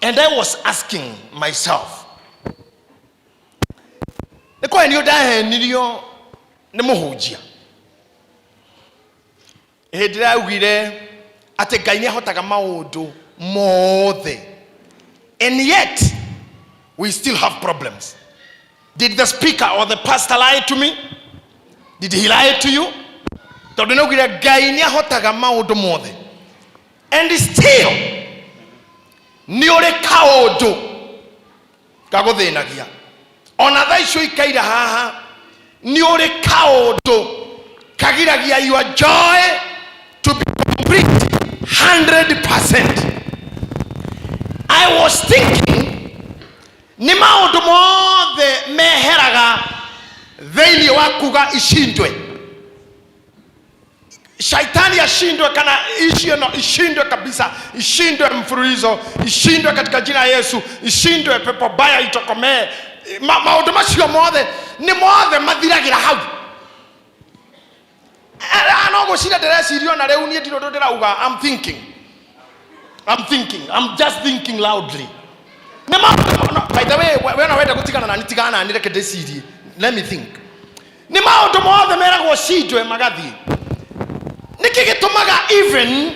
And I was asking myself, Eko enyo da niyo ne mohojia. Hedra ugire ate Ngai ne hotaga maundu mothe. And yet we still have problems. Did the speaker or the pastor lie to me? Did he lie to you? Tondu ne ugire Ngai ne hotaga maundu mothe. And still ni ore kaundu gaguthinagia. Ona thaisho ikaira haha ni ore kaundu kagiragia your joy to be complete 100%. I was thinking ni maundu mothe meheraga thĩinĩ wa kuga ishindwe. Shaitani ashindwe, kana ishindwe kabisa, ishindwe mfululizo, ishindwe katika jina la Yesu, ishindwe pepo baya itokomee. Maundu macio mothe ni mothe mathiragira hau. Ano gucira ndirecirio na riu nie ndiro ndirauga. I'm just thinking loudly. No, by the way, when I went to gutigana na nitigana na nireke ndecirie. Let me think. Ni maundu mothe meragwo cindwe magathie. Niki gitumaga even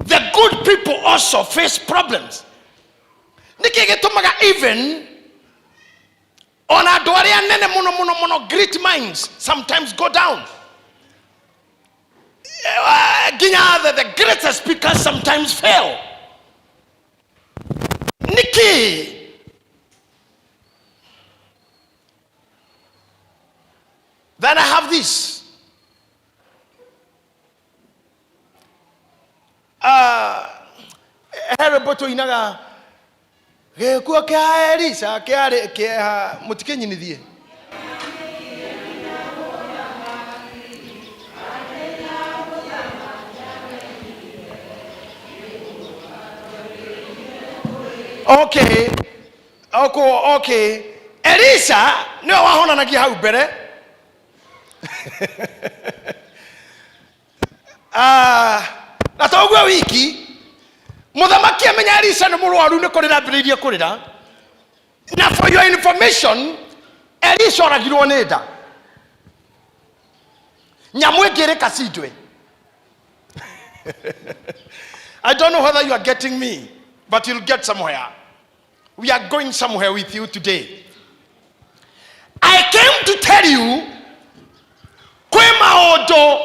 the good people also face problems. Niki gitumaga even on andu aria nene muno great minds sometimes go down. The greatest speakers sometimes fail. Nikki, then I have this. Hereboto inaga kwa kaerisa kiare kia mutikenyi nithie. Okay. Elisa no wahona na hau bere. Na togwa wiki muthamaki amenya Elisa no murwaru ne kurira mbiririe kurira. Na for your information, Elisa oragirwo ni nda. Nyamu egere kasidwe. I don't know whether you are getting me, but you'll get somewhere. We are going somewhere with you today. I came to tell you, kwe maundu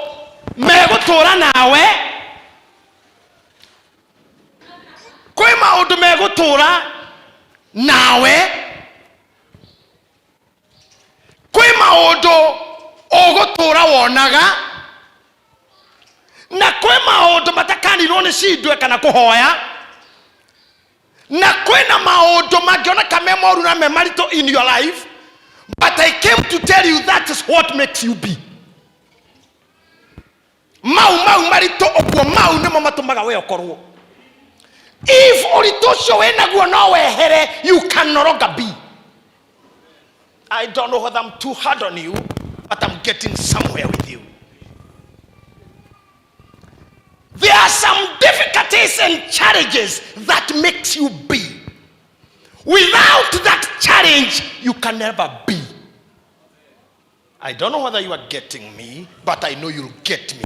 megutura nawe, kwe maundu megutura nawe, kwe maundu ugutura wonaga, na kwe maundu matakanirwo ni cindwe kana kuhoya, na kwena maundu mangiona kamemoru na memarito in your life, but I came to tell you that is what makes you be. Mau marito okuo mau nimo matumaga we okorwo. If uritosho we naguo no wehere, you can no longer be. I don't know whether I'm too hard on you, but I'm getting somewhere with you. There are some difficulties and challenges that makes you be. Without that challenge, you can never be. I don't know whether you are getting me, but I know you'll get me.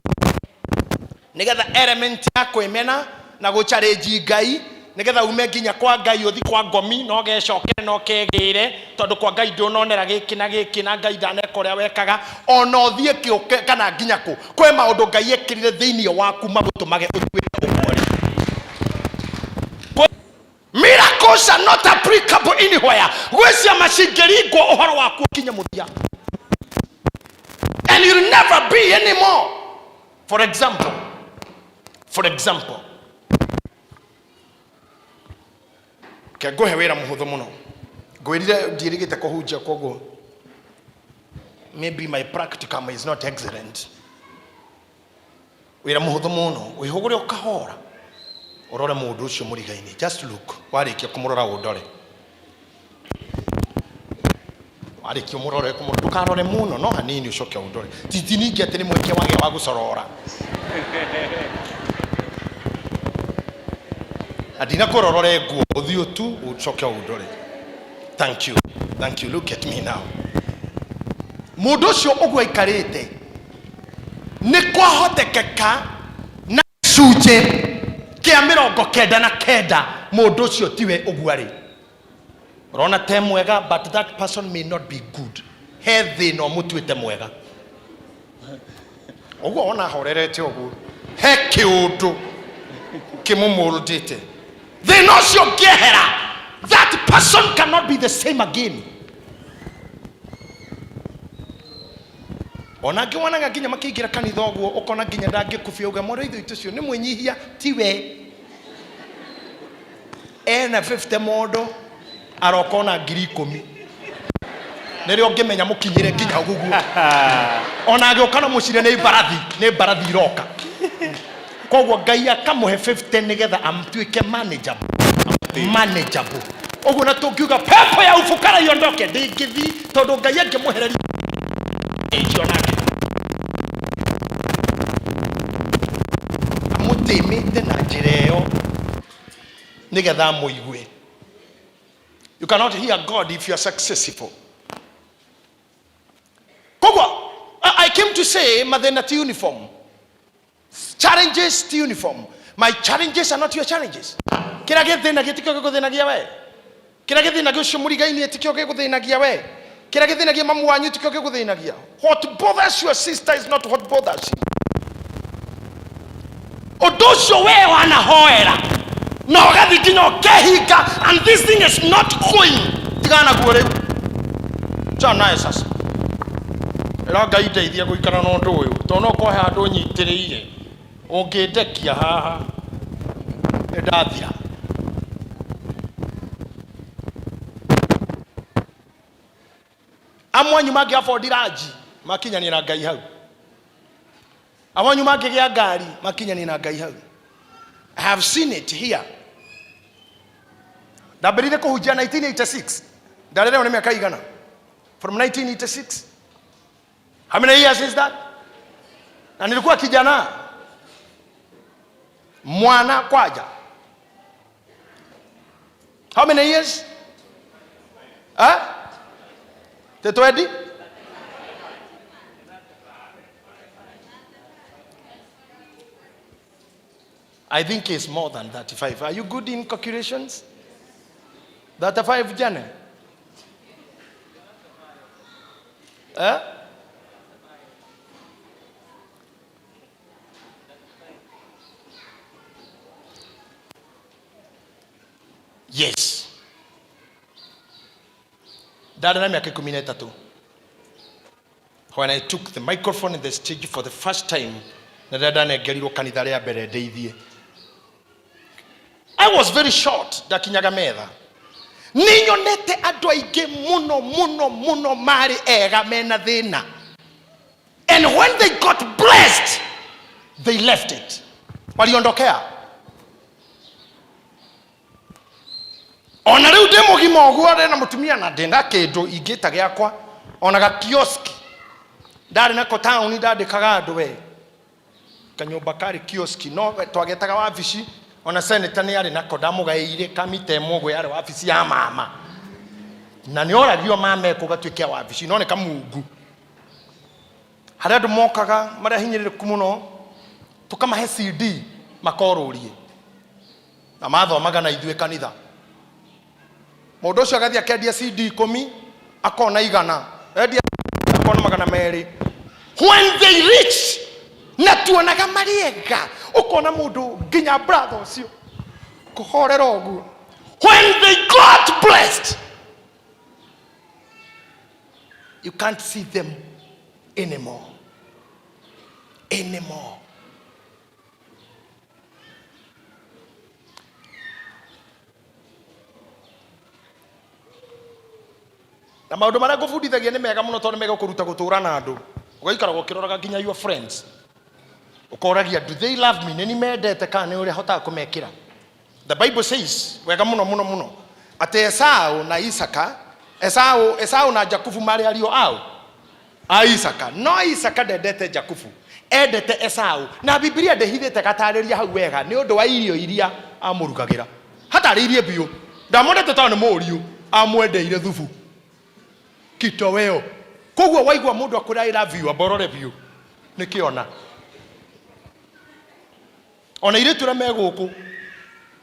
Negetha element yako emena na go challenge Ngai, negetha ume nginya kwa Ngai uthi kwa ngomi no gecokere no kegire tondu kwa Ngai ndononera giki na Ngai ndaneka uria wekaga ona uthie kiuke kana nginya ku kwe maundu Ngai ekirire thiini waku magutumage utwite umori. Miracles are not applicable anywhere. Gwecia macingeringo uhoro waku kinya muthia, and you'll never be anymore. For example, go hewera muhuthu muno ngwirire ndirigite kuhunjia koguo maybe my practicum is not excellent. Wira muhuthu muno wihugure ukahora urore mundu ucio murigaini. Just look, warikia kumurora udore, warikia umurore kumurora dukarore muno no hanini ucoke udore titiningi ati ni mweke wage wa gucorora. Adina kororore nguo uthio tu ucoke udore. Thank you. Thank you. Look at me now. Mundu cio ogwa ikarite ni kwahotekeka na cuje kia 99 mundu cio tiwe ogwari. Rona te mwega, but that person may not be good. He no mutuite mwega. Ogwa ona horerete ogwo. He kiundu kimumuldite. They know cio GITAHI. That person cannot be the same again. Ona ngiwana ngaginya makigira kanitha ogwo ukona nginya ndangikufia uga moro ithu itucio ni mwenyihia tiwe ena 50 modo arokona 10,000 nirio ngimenya mukinyire nginya gugu ona agiukana mucire ni barathi iroka kogwo ngai akamuhe 50 nigetha amtuike manageable ogwo na tungiuga pepo ya ufukara yondoke ndingithi tondu ngai angimuhereri icio nake amutemete na njireo nigetha muigue. You cannot hear God if you are successful. Kogwa, I came to say mathena ti uniform, challenges ti uniform. My challenges are not your challenges. Kira githina gitikyo guthinagia we, kira githina gyo murigaini etikyo guthinagia we, kira githina gyo mamu wanyu tikyo guthinagia. What bothers your sister is not what bothers you. Odosho we wana hoera na ogathi kino kehinga, and this thing is not going tigana guore chana esas era ngai ndeithia guikara no ndu uyu tono ko he andu nyitiriire ungindekia haha ndathia amwanyu magi afodiraji makinyani na ngai hau, amwanyu magi gya ngari makinyani na ngai hau. I have seen it here. Ndabirire kuhujia 1986. Ndarere one miaka igana. From 1986. How many years is that? Na nilikuwa kijana. Mwana kwaja. How many years? Huh? Tetwedi? I think it's more than 35. Are you good in calculations? 35 jana? Huh? Yes. When I took the microphone in the stage for the first time, I was very short, dakinyaga metha. Ninyonete andu aige muno mari ega mena thina. And when they got blessed, they left it. Waliondokea. Ona riu demo gimogwo na mutumia na ndina kindu ingita giakwa ona ga kioski. Ndari na ko town ndandikaga andu we. Kanyumba kari kioski no twagetaga wabici. Ona senator ni ari nako ndamugaire kamite mugwe yari wabici ya mama na ni oragio mama eko gatwike wabici no ne kamungu hari andu mokaga maria hinyirire kumuno tukamahe CD makorurie na mathomaga na ithwe kanitha mundu ucio agathia kendia CD 10 akona igana endia akona magana meri. When they reach na tuonaga mariega ukona mundu ginya brother ucio kuhorera ogu. When they got blessed, you can't see them anymore. Na maundu maria ngubundithagia ni mega muno tondu mega kuruta gutura na andu ugaikara gukiroraga ginya your friends ukoragia do they love me nini mendete kana uri hota kumekira. The Bible says wega muno ate Esau na Isaka, Esau na Jakubu mari alio au Isaka no Isaka ndendete Jakubu endete Esau na Biblia ndehithite gatariria hau wega ni undu wa irio iria amurugagira hata ririe bio ndamonete tawo ni muriu amwendeire thubu kitoweo koguo waigwa mundu akwira I love you aborore bio nikiona ona ire tura meguku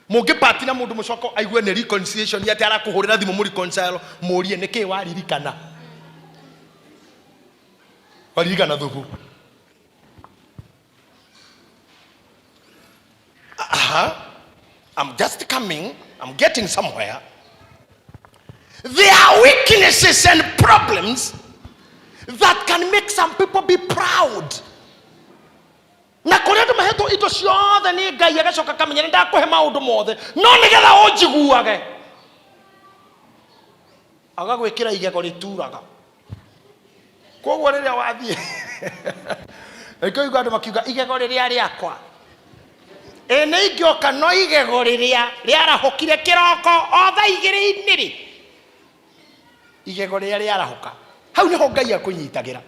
mungi party na mundu mucoko aigue ni reconciliation yate ara kuhurira thimu muri reconcile murie niki waririkana waririkana thubu I'm just coming. I'm getting somewhere. There are weaknesses and problems that can make some people be proud. Na koreto maheto ito ciothe ni Ngai agacoka kamenya ndakuhe maundu mothe no nigetha unjiguage agagwikira igego rituraga koguo riria wathie ikoigwa andu makiuga igego riria riakwa ene ingioka no igego riria riarahukire kiroko otha igiri-ini ri igego riria riarahuka hau niho Ngai akunyitagira.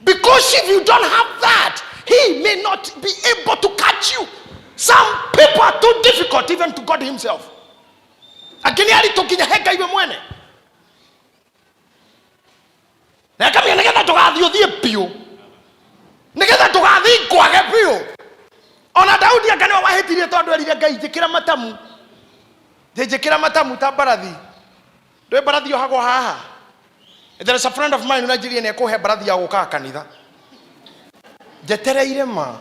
Because if you don't have that, he may not be able to catch you. Some people are too difficult even to God himself. Akini ali tokinya heka iwe mwene. Na kama ngetha tugathi uthie pio. Ngetha tugathi kwage pio. Ona Daudi akana wahetirie tondu erire Ngai njikira matamu. Njikira matamu ta barathi. Ndwe barathi yo hago haha. There is a friend of mine in Nigeria ne ko he barathi ya guka kanitha. Jetereire ma.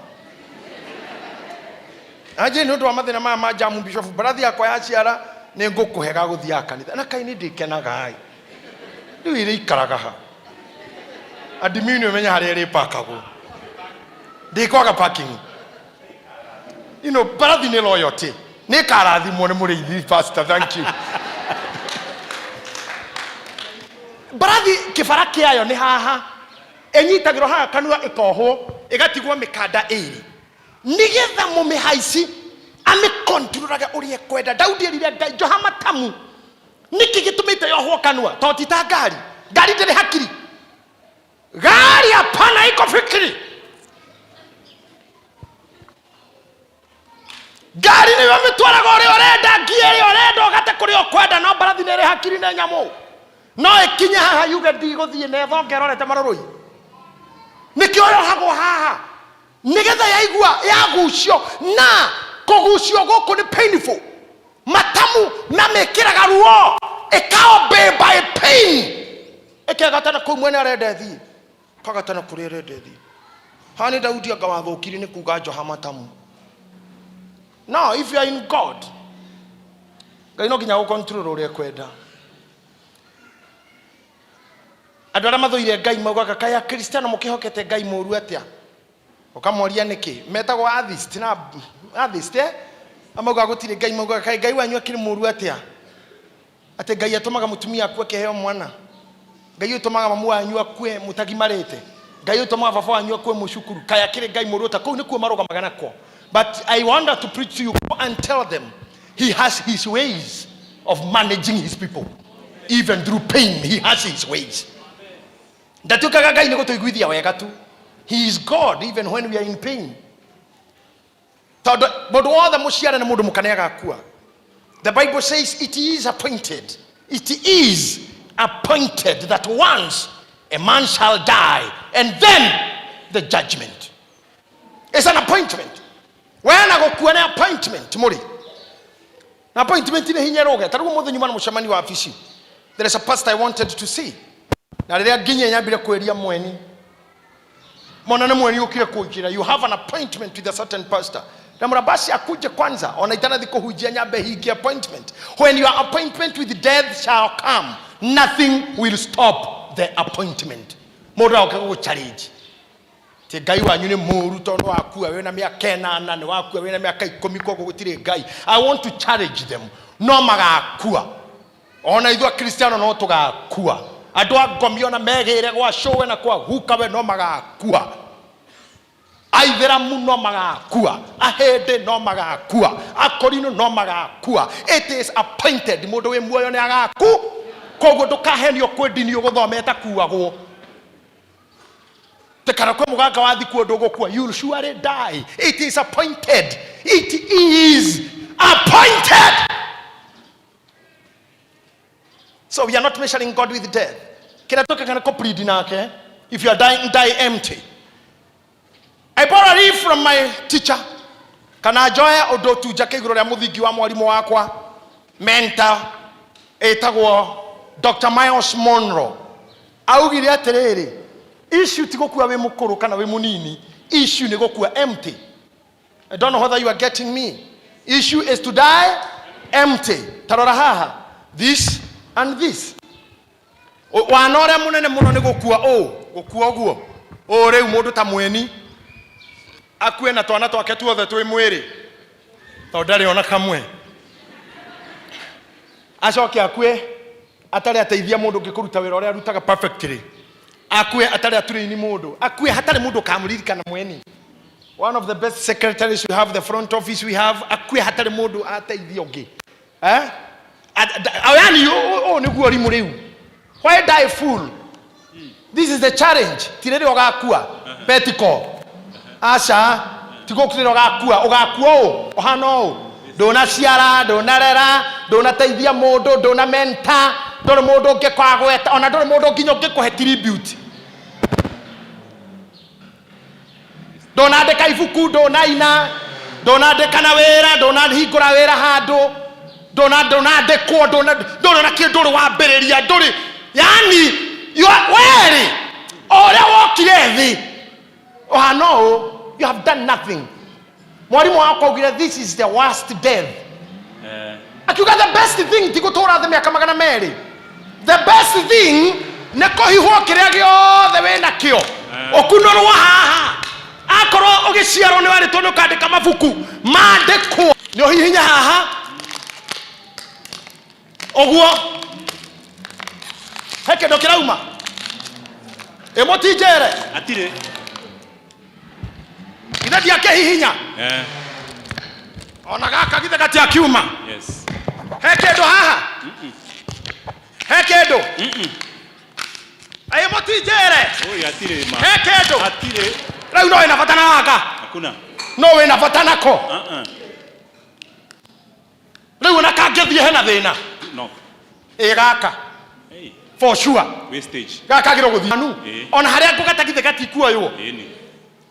Aje ni undu wa mathina ma jamu bishop barathi yakwa ya ciara ne ngukuhega guthia kanitha. Na kai ni ndikenaga ai. Riu ire ikaraga ha. Adimini umenya hari ire pakago. Ndikwaga parking. You know barathi ni loyalty. Ni karathi mo ne muri pastor, thank you. Barathi kibara kiayo ni haha enyitagiro haha kanua ikohwo igatigwo mikanda iri nigetha mumihaici amikontrolaga urie kwenda. Daudi erire Ngai njoha matamu niki gitumite yohwo kanua to tita ngari ndiri hakiri gari hapana iko fikiri gari ni wamitwaraga uri urenda ngieri urenda ugate kuri okwenda no barathi ni ri hakiri na nyamu no ekinya haha yuge ndiguthie ne thongerorete maroroi nikio yo hago haha nigetha yaigua yagucio na kugucio guku ni painful matamu na mekiraga ruo ekao by pain ekegatana ku mwene arenda thi kagatana kuri arenda thi hani Daudi agawathukiri ni kuga njoha matamu. Now if you are in God Ngai no ginya control uria kwenda. Adora mathoire Ngai maugaga kaya Kristiano mukihokete Ngai muru atia ukamoria niki metagwo atheist na atheist amauga gutire Ngai maugaga kaya Ngai wanyu akiri muru atia ate Ngai atumaga mutumia akue keheo mwana Ngai utumaga mamu wanyu akue mutagimarete Ngai utumaga baba wanyu akue mushukuru kaya kire Ngai muru ta kou nikuo maruga nako. But I want to preach to you and tell them he has his ways of managing his people. Even through pain he has his ways. He is God even when we are in pain. The Bible says it is appointed. It is appointed that once a man shall die and then the judgment. It's an appointment. When I go an appointment, Mori. Appointment in a hinyaroga. There is a pastor I wanted to see. Now they are giving you have an appointment with a certain pastor. Appointment. When your appointment with death shall come, nothing will stop the appointment. I want to challenge them. No magakua. Ona idua Cristiano no tugakua. Adwa gomiona megere gwa show na kwa hukawe no magakua. Aithera muno magakua. Ahede no magakua. Akorino no magakua. It is appointed. Modo we muoyo ne agaku. Kogo to kaheni okwedi ni ogothometa kuago. You'll surely die. It is appointed. It is appointed. So we are not measuring God with death. If you are dying, die empty. I borrow it from my teacher. Kana joya odotu jakegro ya muthigi wa mwalimu wakwa mentor etagwo Dr. Miles Monroe. Augire atiriri, issue ti gukua we mukuru kana we munini, issue ni gukua empty. I don't know whether you are getting me. Issue is to die empty. Tarora haha, this and this. Wanore munene muno ni gukua gukua guo. Reu mundu ta mweni akue na twana twake tuothe twi mwiri to ndari ona kamwe acoke akue atari ateithia mundu ngikuruta wira uria arutaga perfectly, akue atari aturi ni mundu, akue hatari mundu kamuririkana mweni. One of the best secretaries we have, the front office we have, akue hatari mundu ateithia ungi ayani niguo rimu riu. Why die fool? This is the challenge. Tireri ogakua betiko asha tigokirira ogakua ohano dona ciara dona rera dona teithia mundu dona menta dona mundu ngekwagweta ona dona mundu nginyo ngekuhe tribute dona ndeka ibuku dona ina dona ndeka na wira dona hingura wira handu dona ndekwo dona na kindu wa mbiriria nduri yani you are weary ora wokire thi ohano you have done nothing. Mwalimu wako augire this is the worst death. Akiuga the best thing tigutura the miaka magana meri. The best thing neko hiho kiria giothe wena kio okunoro haha akoro ogiciaro ni wari tono kandika mabuku mandikwo ni ohihinya haha oguo heke ndokirauma emotijere atire Githathi akehihinya ona gaka githathi akiuma. Yes. Hekedo haha hekedo ayo motijere atire ma hekedo atire rau no ina fatana waka hakuna no we na fatana ko rau na kangethie hena thina no gaka for sure wastage gaka giro guthanu ona haria ngugata githathi kuoyo.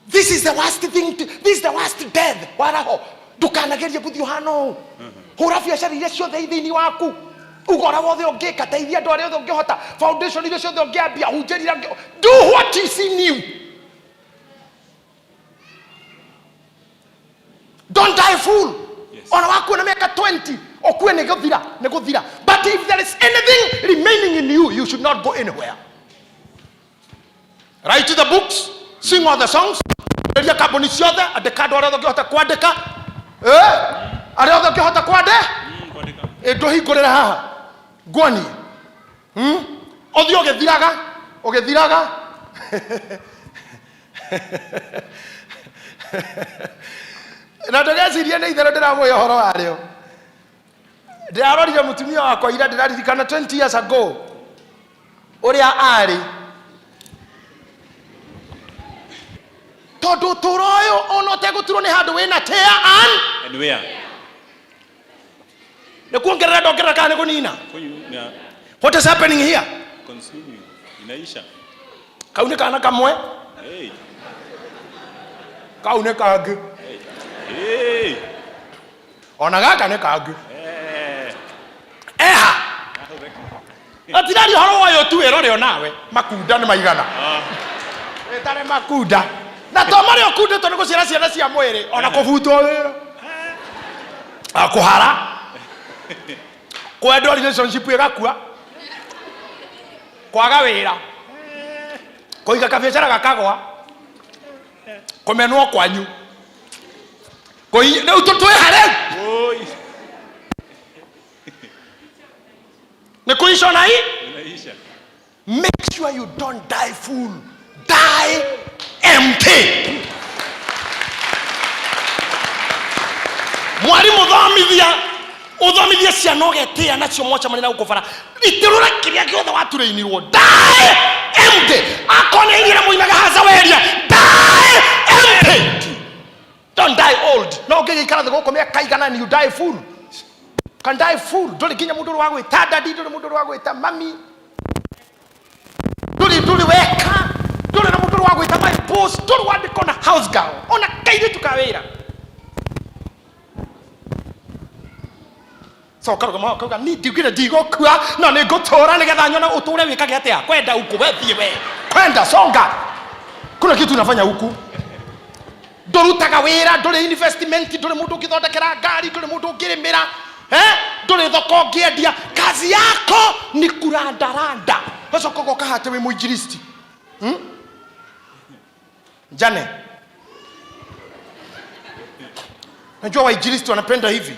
This is the worst thing. This is the worst death. Waraho ndukanagerie guthio hano hura biacara iria ciothe ithini waku ugora wothe ungika teithia andu aria othe ungihota foundation iria ciothe ungiambia hunjirira do what is in you. Don't die fool. Ona waku na miaka 20 okue ni guthira but if there is anything remaining in you, you should not go anywhere. Write the books, sing all the songs, eria kaboni ciothe andika andu aria othe ungihota kwandika aria othe ungihota kwandika nduhingurira haha ngwani othio ugithiraga na ndageciria ni itherũ ndĩramũĩ ũhoro warĩo. Ndĩrarorire mũtumia wakwa ira, ndĩraririkana 20 years ago ũrĩa arĩ, tondũ ũtũũro ũyũ ona ũtegũturwo nĩ handũ wĩna tear and where nĩ kuongerera ndongerera kana nĩ kũnina. What is happening here? Consuming inaisha. Kau nĩ kana kamwe, kau nĩ kangĩ, ona gaka nĩ kangĩ. Atirari horo wayo tu erore nawe makunda nĩ maigana etare makunda na to mari okunda to nĩ gũciara ciana cia mwĩrĩ ona kũbutwo wĩra akũhara kwenda relationship ĩgakua kwaga wĩra kũiga kabiacara gakagwa kũmenwo kwanyu rĩu tũtwĩ harĩ nĩ kũica na hii. Make sure you don't die full, die empty. Mwarimu uthomithia ciana ũgetia nacio mocha marĩ na gũkũbara itirũra kĩrĩa gĩothe waturĩinirwo, die empty. Akone ingira muinaga haza weria. Die empty. Don't die old. No ngigikara thego komea kaigana and you die full. Can die full. Dole kinya mundu wa gwita daddy, dole mundu wa gwita mami. Dole weka. Dole na mundu wa gwita my boss. Dole wa ndikona house girl. Ona kaire tukawira. So karuga ni digire digo kwa na ne gotora nigetha nyona uture wikage atia kwenda huku wethie we kwenda songa kuna kitu unafanya huku dorutaga wira dole investment dole mundu ukithondekera ngari dole mundu ukirimira dole thoko ngiendia kazi yako ni kurandaranda sasa koko kahate we muinjilisti jane najua wainjilisti wanapenda hivi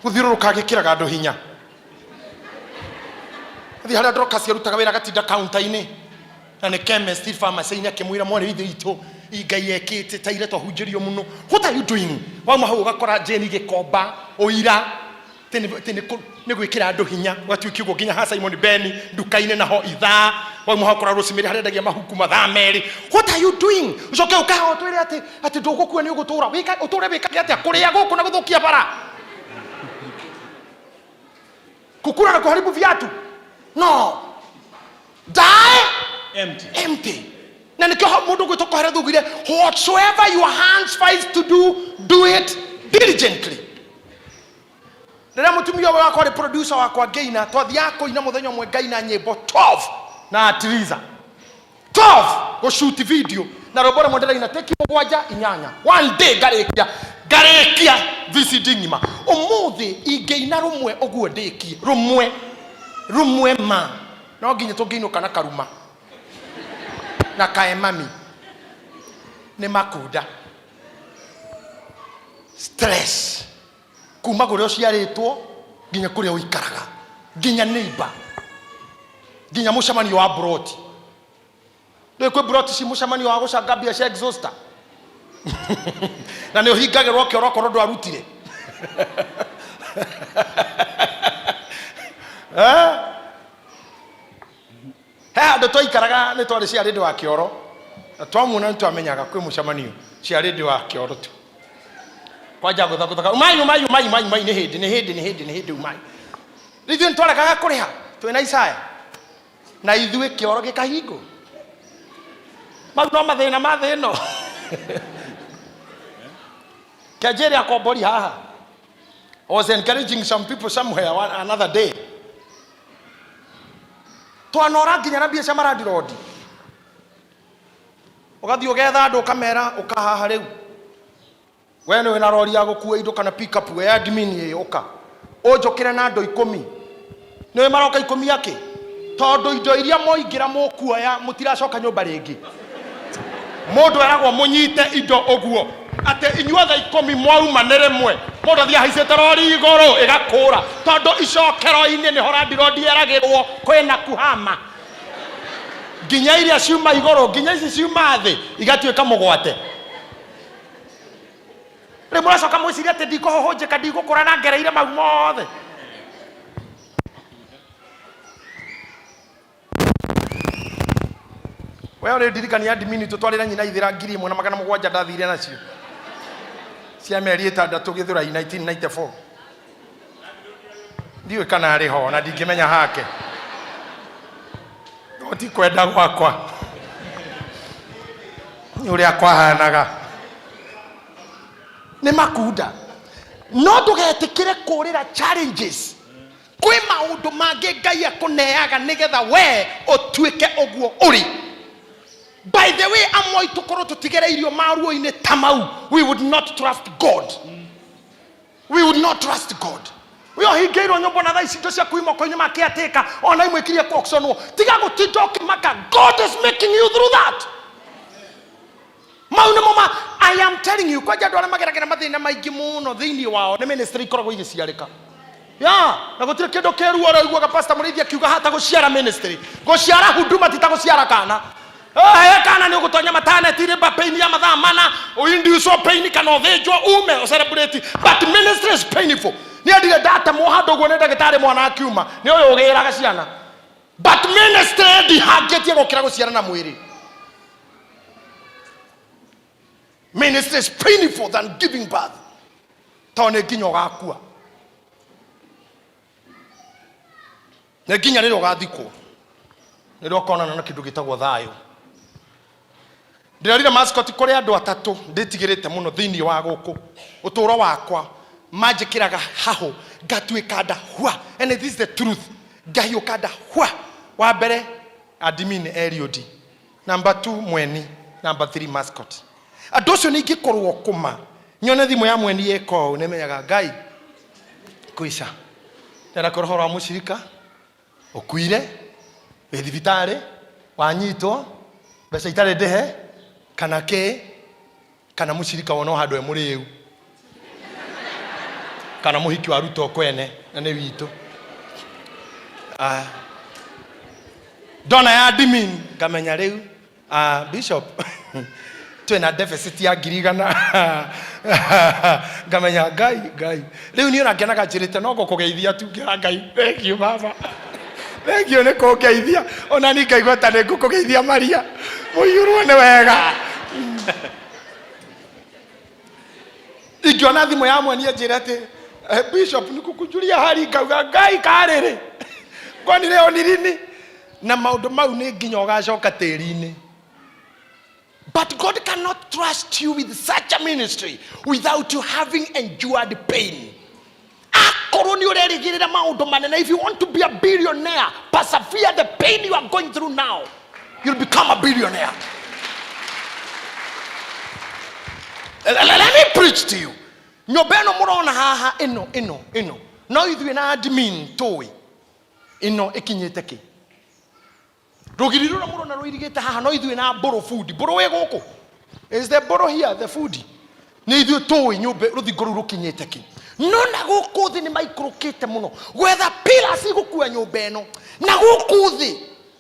kuthiruruka agikiraga andu hinya athi haria ndoka ciarutaga wira gatinda counter-ini na ne chemist pharmacy-ini akimwira mwana ithe itu ingai ekite taire twahunjirio muno. What are you doing? Wauma hau ugakora Jeni Gikomba oira ni gwikira andu hinya watuikirwo nginya ha Simon Ben nduka-ini naho ithaa wauma hau ukora Rosemary haria ndagia mahuku mathaa meri. What are you doing? Ucoke ukaho twire ati ndugukua ni ugutura wika uture wikage atia kuria guku na guthukia bara kukura na kuharibu viatu. No. Die empty. Na nikyo mundu gwitoka haria thugire whatsoever your hands finds to do it diligently. Ndio mutumia wako ni producer wako Gaina twathia koina muthenya mwe Gaina nyimbo 12 na atiriza 12 go shoot video na robora modela ina take mugwanja inyanya one day garekia VCD ngima umuthi ingeina rumwe oguo ndiki rumwe ma no nginya tungiinuka na karuma na kae mami ni makuda stress kuma gore ociaritwo nginya kuria uikaraga nginya neighbor nginya mucamani wa broti ndio kwe broti si mucamani wa gucangambia cia exhauster na ne uhingagirwo kioroko ndo arutire ndo toikaraga ni twari cia redio wa kioro na twamuna ntwamenyaga kwi mucamanio cia redio wa kioro tu kwanja guthaka umai ni hindi umai rithu ntwarekaga kuriha twina Isaya na ithuĩ kioro gikahingo mau no mathĩna ma thĩ ĩno kajeri akombori haha. I was encouraging some people somewhere another day twanora nginya na biacara marandi road ugathio getha andu kamera ukahaha riu wene wina rori ya gukua indo kana pick up we admin ye uka ujokire na andu 10 niwe maroka 10 yake tondu indo iria moingira mukuoya mutiracoka nyumba ringi mundu eragwo munyite indo uguo ate inyuothe 10 mwauma niremwe mundu athia haicete rori iguru igakura tondu icokero-ini ni horandi rodi eragirwo kwina kuhama nginya iria ciuma iguru nginya ici ciuma thi igatuika mugwate ri muracoka mwiciria ati ndikuhohonjeka ndigukura na ngereire mau mothe we uri ndirikania admin tutwarira nyina ithira 1700 ndathire nacio cia meri 6 githura 1994 ndiwe kana ari ho na ndingimenya hake oti kwenda gwakwa ni uri akwahanaga ni makunda no tugetikire kurira challenges kwi maundu mange Ngai akuneaga nigetha we otuike oguo uri. By the way, amoi tukoro tutigere irio maruo-ini tamau, we would not trust God. We would not trust God. We are higero nyombo na thaisi ndo cia kuima kwenye makiateka ona imwe kiria kuoksonwo tiga gutidoki maka. God is making you through that. Mauna mama, I am telling you, kwa jadu ala mageragera mathina maingi muno thiini wao ni ministry ikoragwo igiciarika. Na gutire kindu keru ora igwaga pastor Murithia kiuga hata guciara ministry guciara huduma tita guciara kana kana ni ugutonya matane tire ba pain ya mathaa mana induce pain kana othenjwo ume celebrate but ministry is painful. Ni adire data mo hado gwo ne ndagitari mwana akiuma ni uyu ugiraga ciana But ministry ndihangetie gukira guciara na mwiri. Ministry is painful than giving birth. Tone nginya gakua. Ne nginya riro gathikwo. Niro konana na kindu gitagwo thayo. Ndirarire mascot kuri andu atatu nditigirite muno thiini wa guku. Uturo wakwa majikiraga haho ngatuika ndahua. And this is the truth. Ngahiuka ndahua. Wa mbere admin Eliod. Number 2 Mweni. Number 3 mascot. Andu cio ni ingikorwo kuma. Nyone thimu ya Mweni yeko nemenyaga Ngai. Kuisha. Tena korohora mushirika. Okuire. We thibitari. Wanyitwo. Mbeca itare ndehe. Kana ke. Kana mushirika wono handu e muriu. Kana muhiki wa Ruto kwene na ne witu. Dona ya admin ngamenya riu bishop twena deficit ya ngirigana ngamenya Ngai riu ni orangenaga njirite no gukugeithia tu ngira Ngai thank you baba thank you ne kugeithia ona ni ngaigua ta ne ngukugeithia Maria muiyurwo ne wega ikiona thimu ya Mweni njire ati bishop nikukujulia hali ngauga Ngai karere kwani leo ni lini na maundu mau ni nginya ugacoka tiri-ini. But God cannot trust you with such a ministry without you having endured pain. Akorwo ni urerigirira maundu manene, if you want to be a billionaire, persevere the pain you are going through now. You'll become a billionaire. Let me preach to you. Nyobeno murona haha ino. No ithuĩ na admin toy. Ino ikinyite ki. Rugiriro na murona ruirigite haha no ithuĩ na borrow food. Borrow we guku. Is the borrow here the food? Ni ithuĩ toy nyumbe ruthingo ru rukinyite ki. No na guku thi ni maikurukite muno. Whether pillars igukua nyumba eno. Na guku thi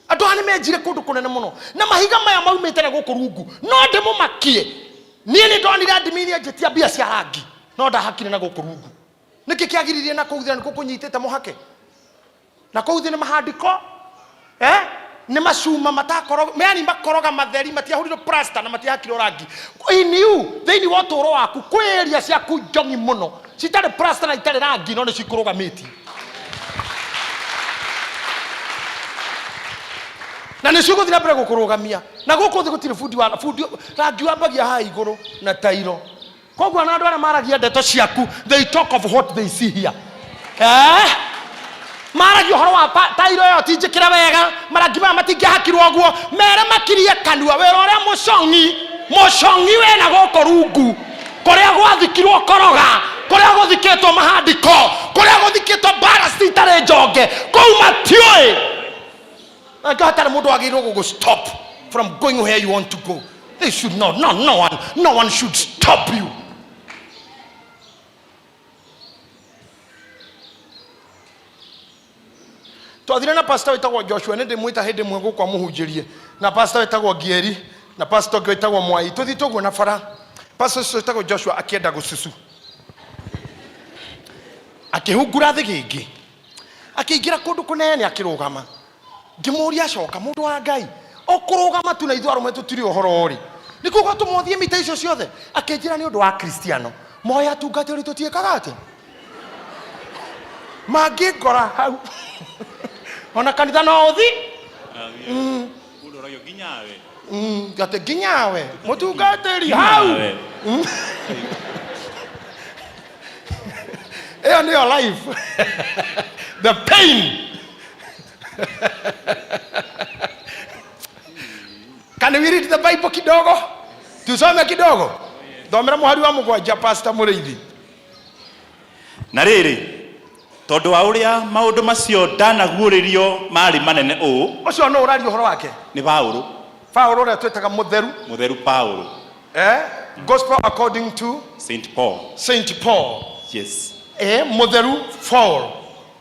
andu ani menjire kundu kunene muno. Na mahiga maya maumite na guku rungu. No ndimumakie. Nie ni ndonire admin ajetia bia cia rangi. No ndahakire na guku rungu. Niki kiagiririe na kuuthira ni kukunyitite muhake. Na kuuthi ni mahandiko ni macuma matakoro meani makoroga matheri matiahuriro plaster na matiahakiro rangi iniu theini wa toro waku kweria cia kunjongi muno citare plaster na itare rangi no ni cikurugamiti na ni ciguthira mbere gukurugamia na guku thi gutire fundi rangi wambagia ha iguru na tairo koguo na andu ara maragia ndeto ciaku they talk of what they see here maragi horo wa tairo yo tinjikira wega maragi ma matingihakirwo guo mere makirie kanua wera uria mucongi we na goko rungu kuria gwathikirwo koroga kuria guthikitwo mahandiko kuria guthikitwo barasti itare njonge kou matioi agatara mundu agirwo gugu stop from going where you want to go. They should not no one should stop you. Twathire na pastor wetagwo Joshua nende mwita hende mwengu kwa muhunjirie na pastor wetagwo Gieri na pastor wetagwo Mwai tuthi tugwo na bara pastor wetagwo Joshua akienda gususu akihungura thigingi akiingira kundu kunene akirugama ngimuria coka mundu wa Ngai okurugama tu na ithu arume tutiri uhoro uri nikugo tumuthie mita icio ciothe akinjira ni undu wa Kristiano moya tungatiri tutiekaga ati magikora hau ona kanitha no uthi mundu rayo ginyawe gate ginyawe mutungatiri hau in your life the pain can we read the Bible kidogo tusome kidogo thomera muhari wa mugwanja pastor Mureithi na riri tondu wa uria maundu macio ndanaguuririo mari manene ucio no urari uhoro wake ni Paulo uria twetaga mutheru Paulo gospel according to Saint Paul yes mutheru Paul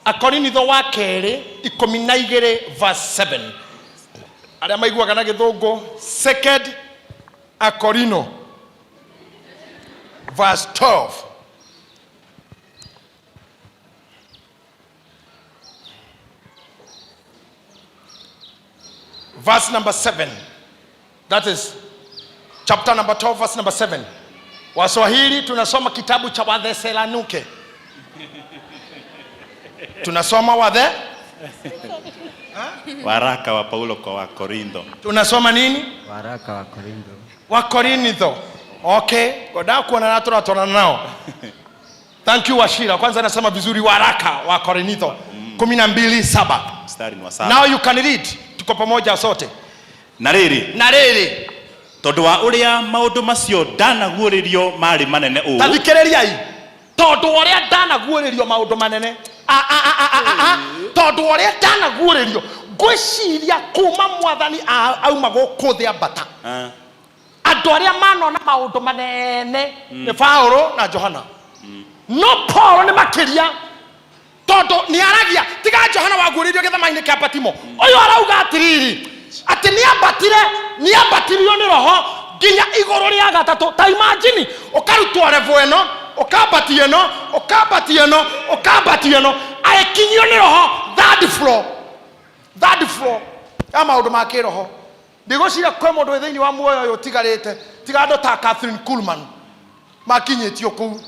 akorinitho wa keri 12 verse 7 aria maiguaga na githungu 2 Akorino verse 12 verse number 7. That is chapter number 12 verse number 7. Waswahili tunasoma kitabu cha Wathesalonika. Tunasoma waraka wa Paulo kwa Wakorintho. Tunasoma nini? Waraka wa Korintho. Wakorintho. Okay, ngoda kuona na tunatona nao. Thank you Washira. Kwanza nasema vizuri waraka wa Korintho 12:7. Mstari wa 7. Now you can read. Tuko pamoja sote. Na riri. Tondu wa uria maundu macio ndanaguuririo mari manene uu. Tathikiririai. Tondu uria ndanaguuririo maundu manene. Tondu uria ndanaguuririo ngwiciria kuma mwathani auma guku thia mbata. Andu aria manona maundu manene ni Paulo na Johana. No Paulo ni makiria. Tondu ni aragia tiga Johana waguuririo githamaini kia Patimo. Uyu arauga atiriri ati ni ambatirio ni roho nginya iguru ria gatatu. Ta imagine ukarutwa level eno ukambati eno aikinyio ni roho third floor ama undu makiroho ndigocira kwe mundu thiini wa muoyo uyu tigarite tigando ta Catherine Kuhlman makinyitio kuu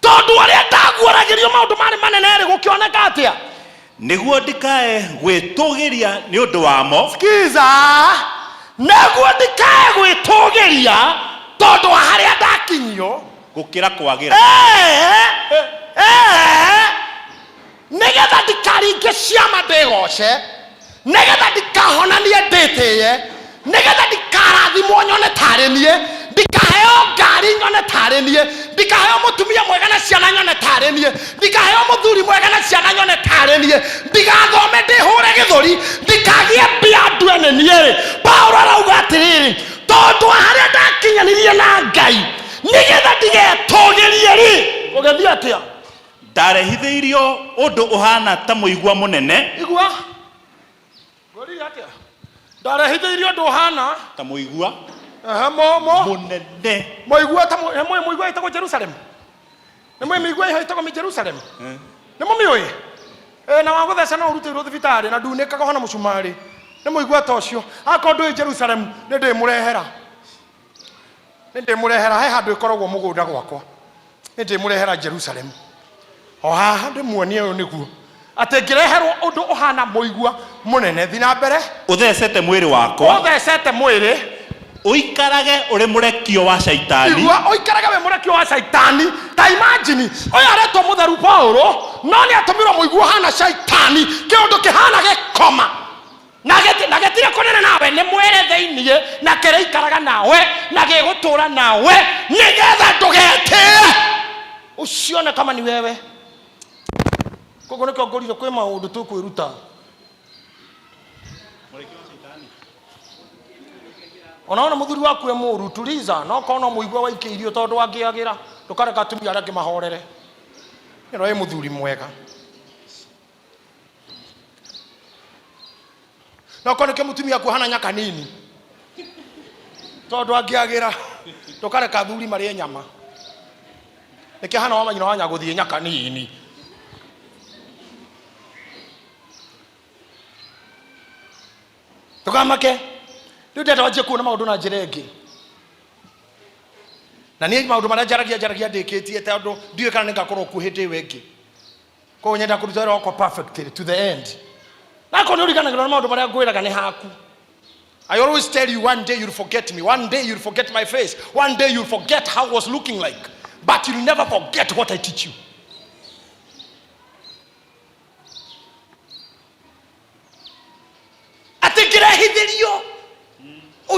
tondu aria ndaguoragirio maundu mari manene ri gukioneka atia niguo ndikae gwitugiria ni undu wamo. Skiza niguo ndikae gwitugiria tondu haria ndakinyio gukira kwagira nigetha ndikaringe ciama ndigoce nigetha ndikahonanie nditiye nigetha ndikarathimwo nyone tari nie ndikaheo ngari nyone tari nie ndikaheo mutumia mwega na ciana nyone tari nie ndikaheo muthuri mwega na ciana nyone tari nie ndigathome ndihure githuri ndikagie mbia ndwene nie. Paulo arauga atiriri tondu haria ndakinyanirie na Ngai nigetha ndigetugirie ri ugethia atia ndarehithiirio undu uhana ta muigua munene. Igua gori atia ndarehithiirio undu uhana ta muigua munene muigua ta muigua itako Jerusalem ni muigua itako Jerusalem ni mumioi na waguthesa no urutirwo thibitari na nduneka kohana mucumari ni muigua ta ucio akondu Jerusalem ni ndimurehera he handu ikoragwo mugunda gwakwa ni ndimurehera Jerusalem o haha ndimuonie uyu niguo ati ngireherwo undu uhana muigua munene thina mbere uthecete mwiri wakwa uthecete mwiri uikarage uri murekio wa shaitani igua uikarage we murekio wa shaitani. Ta imagine uyu aretwo mutheru Paulo no ni atumirwo muigua hana shaitani kiundu kihana gikoma na getire kunene nawe ni mwere thiinie na kireikaraga nawe na gigutura nawe nigetha ndugete ucione kama ni wewe kogo niko ngorire kwi maundu tukwiruta onaona muthuri waku e muru tuliza no kono muigua waikiirio tondu wangiagira tukareka tumia aria ngimahorere ino e muthuri mwega no kono ke mutumia ku hana nyaka nini tondu angiagira tukareka thuri mari nyama niki hana wa manyina wanya guthie nyaka nini tukamake ndete waje kuona maundu na njira ingi na ni maundu maria jaragia ndikitie tondu ndiwe kana ningakorwo kuhindi wengi ko nyenda kuruta roko perfectly to the end na ko nuri kana maundu maria ngwiraga ni haku. I always tell you, one day you'll forget me, one day you'll forget my face, one day you'll forget how I was looking like, but you'll never forget what I teach you. Atigirehithirio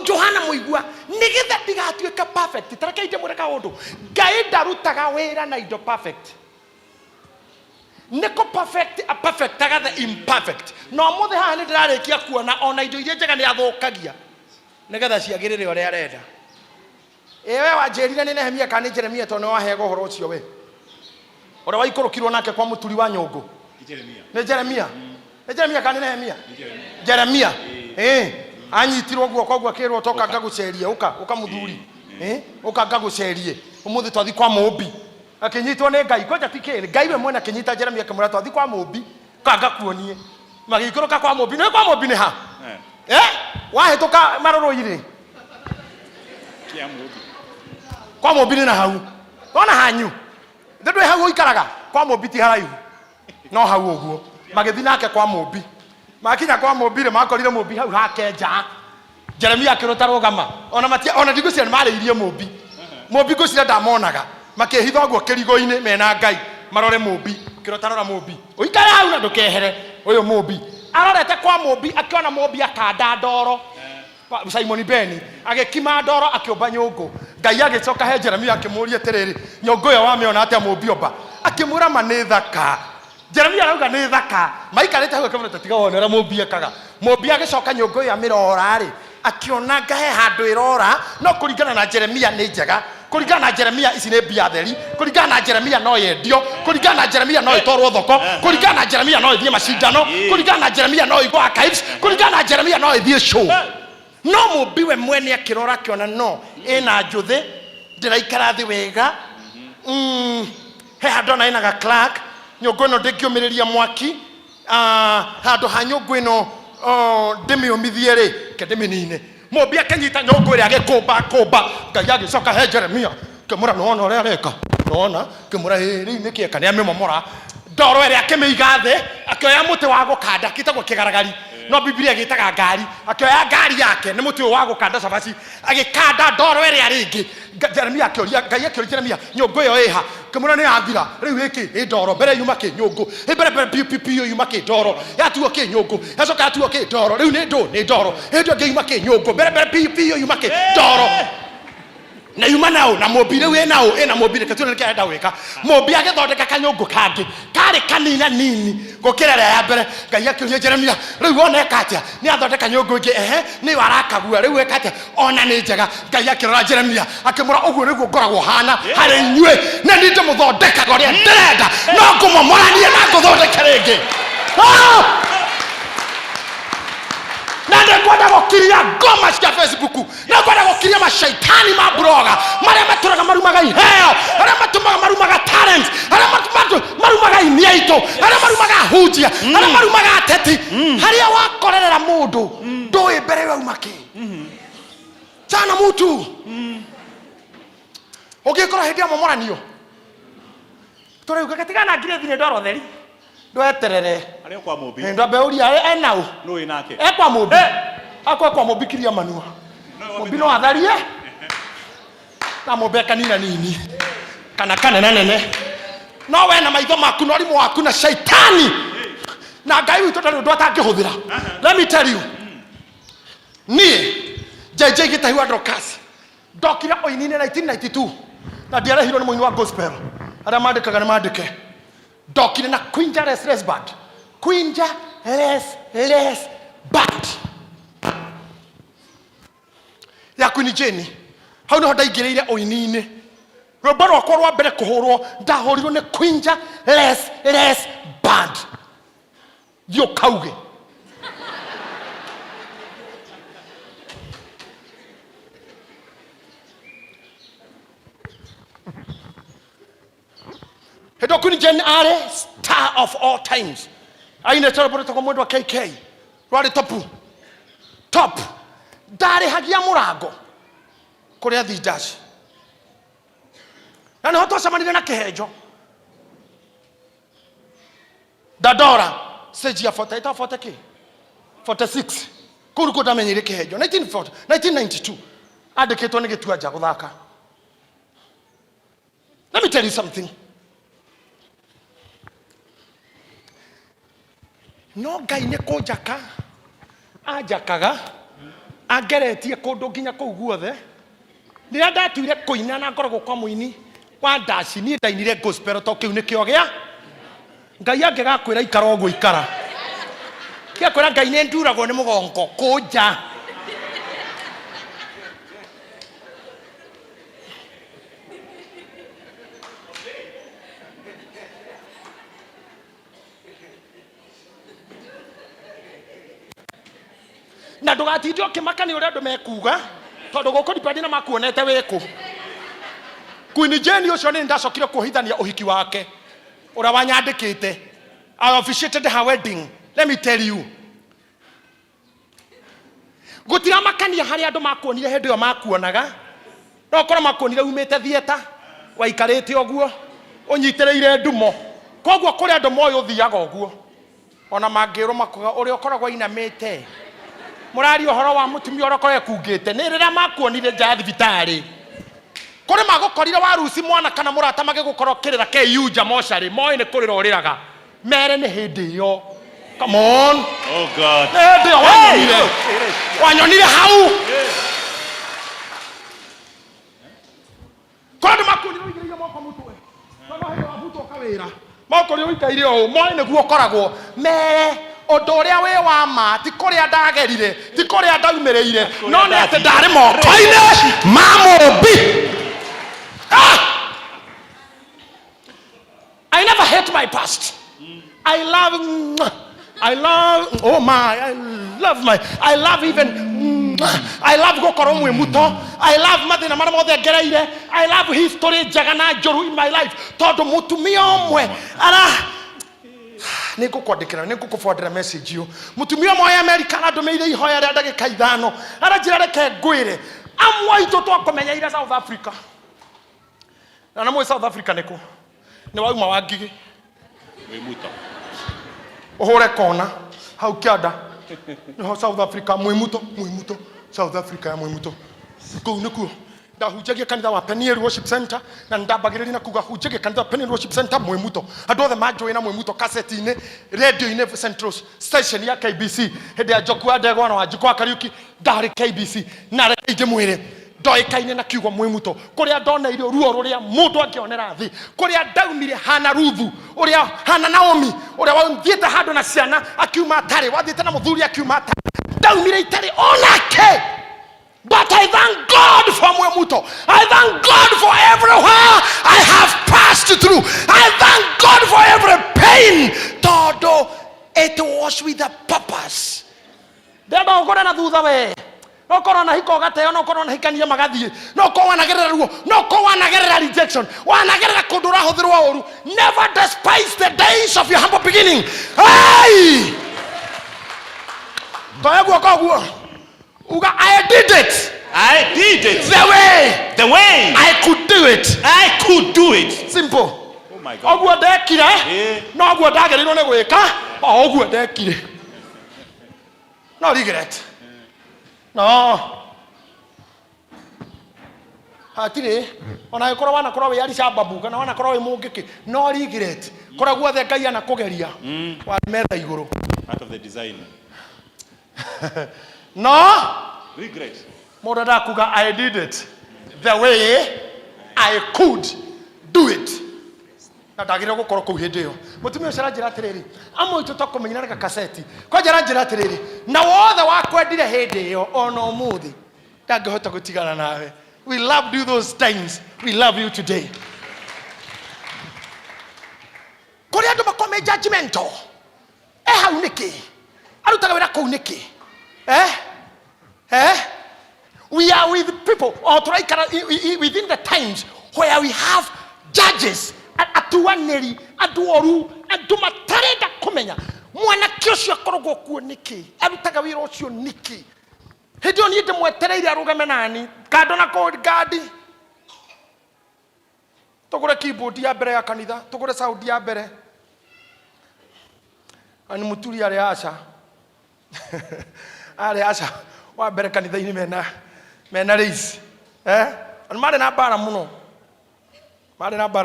Johana muigua nigetha ndigatuika perfect tarakaite mureka undu Ngai ndarutaga wira na indo perfect niko perfect a perfect taga the imperfect no muthe haha ni ndirarikia kuona ona indo iria njega ni athukagia nigetha ciagirire uria arenda ewe wanjirire ni Nehemia kana Jeremia to no wahega uhoro ucio we ora waikurukirwo nake kwa muturi wa nyungu Jeremia kana Nehemia Jeremia anyitirwo guoko gwa kirwo toka ngagucerie uka muthuri uka ngagucerie umuthi twathi kwa mumbi akinyitwo ni Ngai koja tikiri Ngai we mwena kinyita Jeremia kimura twathi kwa mumbi ka ngakuonie magikoroka kwa Mũmbi nĩ kwa Mũmbi nĩ ha wahĩtũka marũrũ-inĩ kia Mũmbi kwa Mũmbi nĩ na hau ona hanyu ndĩ hau ũikaraga kwa Mũmbi ti haraihu no hau ũguo magĩthiĩ nake kwa Mũmbi makinya kwa Mũmbi rĩ makorire Mũmbi hau hake nja Jeremia akĩrũta rũgama ona ndigũcira nĩ marĩirie Mũmbi Mũmbi ngũcira ndamonaga makĩhitha ũguo kĩrigo-inĩ mena Ngai marore Mũmbi kĩrũta rora Mũmbi ũikare hau na ndũkehere ũyũ Mũmbi arorete kwa Mũmbi akiona Mũmbi akanda ndoro Simon Beni agĩkima ndoro akĩũmba nyũngũ Ngai agĩcoka he Jeremia akĩmũria atĩrĩrĩ nyũngũ ĩyo wamĩona atĩa Mũmbi ũmba akĩmwĩra ma nĩ thaka Jeremia arauga nĩ thaka maikarĩte hau akĩmwĩra tiga wone ũrĩa Mũmbi ekaga Mũmbi agĩcoka nyũngũ ĩyo amĩrora rĩ akiona ngahe handũ ĩrora no kũringana na Jeremia nĩ njega kũringana na Jeremia ici nĩ mbia theri kũringana na Jeremia no yendio kũringana na Jeremia no ĩtwarwo thoko kũringana na Jeremia no ĩthiĩ macindano kũringana na Jeremia no ĩgwe archives kũringana na Jeremia no ĩthiĩ show no Mũmbi we mwene akĩrora akĩona no ĩna njũthĩ ndĩraikara thĩ wega he handũ ona ĩna ga Clark nyũngũ ĩno ndĩngĩũmĩrĩria mwaki handũ ha nyũngũ ĩno ndĩmĩũmithie rĩ ke ndĩmĩnine Mũmbi akĩnyita nyũngũ ĩrĩa agĩkũmba Ngai agĩcoka he Jeremia kĩmũra nĩwona ũrĩa areka nĩwona kĩmũra rĩu nĩkĩeka nĩamĩmomora ndoro ĩrĩa akĩmĩiga thĩ akĩoya mũtĩ wa gũkanda kĩtagwo kĩgaragari no Biblia gĩtaga ngari akĩoya ngari yake nĩ mũtĩ ũyũ wa gũkanda cabaci agĩkanda ndoro ĩrĩa rĩngĩ Jeremia akĩoria Ngai akĩoria Jeremia nyũngũ ĩyo ĩha kĩmũra nĩ yathira rĩu ĩkĩ ĩ ndoro mbere yuma kĩ nyũngũ mbere piu yuma kĩ ndoro yatuo kĩ nyũngũ yacoka yatuo kĩ ndoro rĩu nĩ ndoro hĩndĩ ĩngĩ yuma kĩ nyũngũ mbere piu yuma kĩ ndoro na yuma nao na Mũmbi rĩu ĩna Mũmbi reke tuone nĩkĩ arenda gwĩka Mũmbi agĩthondeka kanyũngũ kangĩ karĩ kanina nini gũkĩra ĩrĩa ya mbere Ngai akĩũria Jeremia rĩu wona eka atĩa nĩ athondeka nyũngũ ĩngĩ nĩ warakagua rĩu eka atĩa ona nĩ njega Ngai akĩrora Jeremia akĩmũra ũguo nĩguo ngoragwo hana harĩ inyuĩ na nĩ ndĩmũthondekaga ũrĩa ndĩrenda no ngũmomoranie na ngũthondeke rĩngĩ na nĩngwenda gũkiria ngoma cia Facebook nĩngwenda gũkiria mashaitani ma bloga marĩa matũraga marumaga iheo arĩa matũmaga marumaga talent arĩa marumaga iniaitũ arĩa marumaga hunjia arĩa marumaga ateti harĩa wakorerera mũndũ ndũĩ mbere wauma kĩ sana mũtu ũngĩkora hĩndĩ ya momoranio tũrauga gatigana ngire ndoro theri ndweterere arĩa kwa Mũmbi ndo beũria enau no inake kwa Mũmbi akwa kwa Mũmbi kiria manua Mũmbi no atharie na Mũmbi kanina nini kana kanene nene no we na maitho maku no rimu waku na shaitani na Ngai witũ ndarĩ ũndũ atangĩhũthĩra let me tell you niĩ JJ GITAHI wa Dorcas ndokire oini-inĩ 1992 na ndiarehirwo nĩ mũini wa gospel arĩa mandĩkaga nĩ mandĩke ndokire na Quinja Les Band Quinja Les Band ya Queen Jane hau nĩho ndaingĩrĩire oini-inĩ rwĩmbo rwakwa rwa mbere kũhũrwo ndahũrirwo nĩ Quinja Les Band thiĩ ũkauge Hedo Queen Jane are star of all times. Aina celebrate kwa mwendo wa KK. Rwari top. Ndari hagia mũrango kũrĩa thidaci. Na nĩho twacemanire na kĩhenjo. Dadora stage ya 46. Kũrũ ndamenyire kĩhenjo 1992. Andĩkĩtwo nĩ gĩtua nja gũthaka. Let me tell you something. No Ngai nĩ kũnjaka anjakaga angeretie kũndũ nginya kũu guothe rĩrĩa ndatuire kũina na ngoragwo kwa mũini wa ndaci niĩ ndainire gospel to kĩu nĩkĩo gĩa Ngai angĩgakwĩra ikara ũguo ikara gĩakwĩra Ngai nĩ nduragwo nĩ mũgongo kũnja na ndũgatinde ũkĩmaka nĩ ũrĩa andũ mekuga tondũ gũkũ dipandi na makuonete wĩkũ Queen Jane ũcio nĩ ndacokire kuohithania ũhiki wake ũrĩa wanyandĩkĩte I officiated her wedding Let me tell you. Gutira makania hari andu makuonire hende yo makuonaga. No kora makuonire umete thieta. Waikarite oguo. Unyitireire ndumo. Koguo kuri andu moyo thiaga oguo. Ona mangiro makuga uri okoragwo inamete. Murari ohoro wa mutumia orokore kungite. Ni rira makuonire nja thibitari. Kuri magukorire warusi mwana kana murata magigukorokirira ke yuja moshari. Moi ni kurira oriraga. Mere ni hindi yo. Come on. Oh God. Wanyonire hau. Kodu makuonire uigire moko mutwe. Nono hendo wabuto kawira. Moko ri uikaire o moi ne guo koragwo. Me ondo uria we wa ma ti kuria ndagerire ti kuria ndaumireire no ne ate ndari moko-ine mamubi. I never hate my past. I love gokoro mwe muto. I love mathina mara mothe ngereire. I love history jagana joru in my life. Todo mutumia omwe ara niko kwandikira niko kufodera message yo. Mutumia omwe America na ndomeire ihoya ria ndagika 5 ara njira reke ngwire amwa ito twakomenya ira South Africa. Na namwe South Africa niko ni wauma wangigi we muto ohore kona hau kianda no South Africa mwimuto South Africa ya mwimuto ko nikuo ndahunjagia kanitha wa Peniel Worship Center na ndambagiriri na kuga hunjagia kanitha wa Peniel Worship Center mwimuto andu othe manjoe na mwimuto cassette ine radio ine Central station ya KBC hede ya Jokua Ndegwa na Wajikwa Kariuki ndari KBC na reke mwire ndoikaine na kiugo mwimuto kuria ndoneire ruo ruria mundu angionera thi kuria ndaumire hana Ruthu uria hana Naomi uria wathiete handu na ciana akiuma tare wathiete na muthuri akiuma tare ndaumire itare onake. But I thank God for mwimuto. I thank God for everywhere I have passed through. I thank God for every pain. Todo it was with a purpose. Deba ugore na thutha we. No korona hiko gateo no korona hikania magathie no ko wanagerera ruo no ko wanagerera rejection wanagerera kundura huthirwa oru. Never despise the days of your humble beginning. Hey, toyagwo koguo uga I did it the way I could do it. Simple. Oh my God. Oguo dekire no oguo ndagerirwo ni gwika oguo dekire no regret. No. Hatire ona ikoro wana korwo yari sababu kana wana korwo mungiki no regret korwo guothe Ngai ana kugeria wa metha iguru out of the design. No Regret. Moda kuga I did it the way I could do it. Na ndagire gukorwo ku hindi yo mutumia ucio ranjira atiriri amwe itu tokumenyana ka kaseti kwa njira njira atiriri na wothe wakwendire hindi yo ona umuthi ndangihota gutigana nawe. We loved you those times, we love you today. Kuri andu makome judgmental hau niki arutaga wira kuu niki we are with people or within the times where we have judges atuaneri aduoru adumatarenda kumenya mwana kiosho akorogwo kuo niki arutaga wira ucio niki hidio ni ndimwetereire arugame nani kando na code guard tugure keyboard ya mbere ya kanitha tugure sound ya mbere ani muturi ari acha ari acha wa mbere kanitha ini mena race ani mari na bara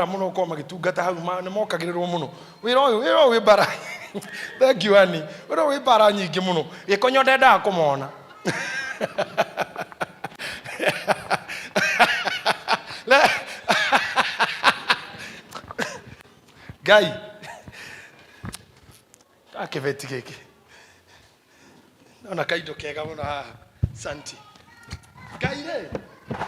muno ko magitungata hau ni mokagirirwo muno wira uyu bara thank you ani wira uyu bara nyingi muno gikonyo ndenda kumona Gai akeveti giki ona kaido kega muno haha santi Gai re